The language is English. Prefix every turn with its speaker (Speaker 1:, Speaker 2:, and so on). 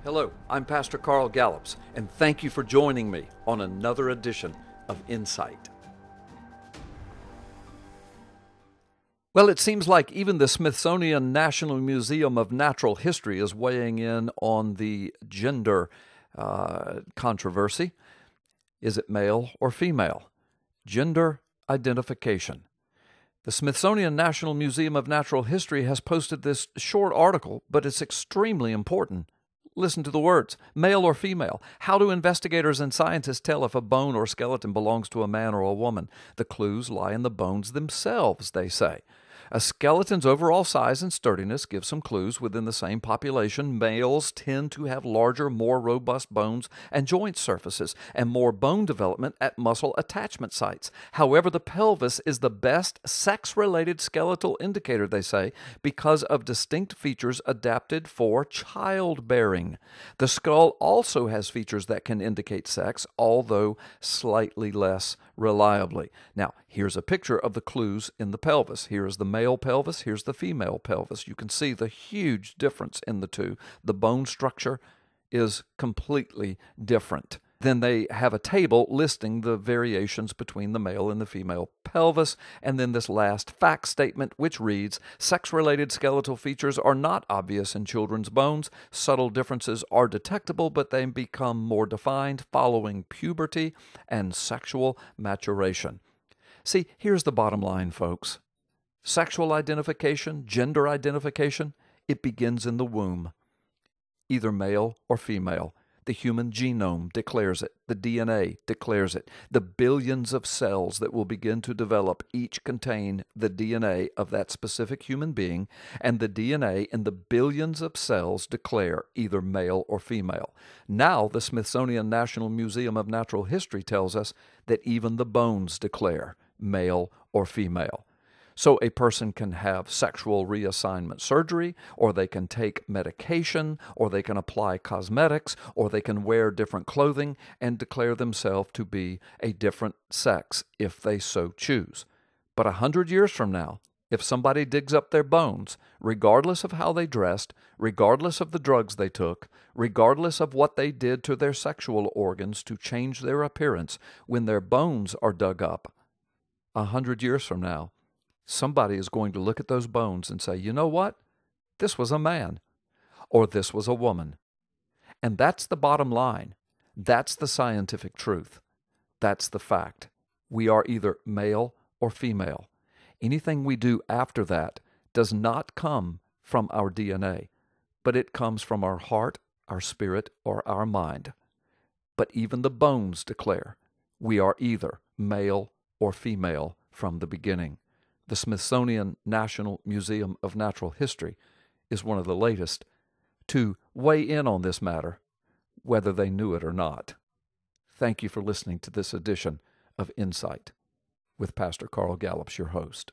Speaker 1: Hello, I'm Pastor Carl Gallups, and thank you for joining me on another edition of Insight. Well, it seems like even the Smithsonian National Museum of Natural History is weighing in on the gender controversy. Is it male or female? Gender identification. The Smithsonian National Museum of Natural History has posted this short article, but it's extremely important. Listen to the words, male or female. How do investigators and scientists tell if a bone or skeleton belongs to a man or a woman? The clues lie in the bones themselves, they say. A skeleton's overall size and sturdiness give some clues. Within the same population, males tend to have larger, more robust bones and joint surfaces, and more bone development at muscle attachment sites. However, the pelvis is the best sex-related skeletal indicator, they say, because of distinct features adapted for childbearing. The skull also has features that can indicate sex, although slightly less reliably. Now, here's a picture of the clues in the pelvis. Here is the male pelvis, here's the female pelvis. You can see the huge difference in the two. The bone structure is completely different. Then they have a table listing the variations between the male and the female pelvis, and then this last fact statement, which reads, sex-related skeletal features are not obvious in children's bones. Subtle differences are detectable, but they become more defined following puberty and sexual maturation. See, here's the bottom line, folks. Sexual identification, gender identification, it begins in the womb, either male or female. The human genome declares it. The DNA declares it. The billions of cells that will begin to develop each contain the DNA of that specific human being, and the DNA in the billions of cells declare either male or female. Now, the Smithsonian National Museum of Natural History tells us that even the bones declare male or female. So a person can have sexual reassignment surgery, or they can take medication, or they can apply cosmetics, or they can wear different clothing and declare themselves to be a different sex if they so choose. But 100 years from now, if somebody digs up their bones, regardless of how they dressed, regardless of the drugs they took, regardless of what they did to their sexual organs to change their appearance, when their bones are dug up, 100 years from now, somebody is going to look at those bones and say, you know what? This was a man, or this was a woman. And that's the bottom line. That's the scientific truth. That's the fact. We are either male or female. Anything we do after that does not come from our DNA, but it comes from our heart, our spirit, or our mind. But even the bones declare we are either male or female from the beginning. The Smithsonian National Museum of Natural History is one of the latest to weigh in on this matter, whether they knew it or not. Thank you for listening to this edition of Insight with Pastor Carl Gallups, your host.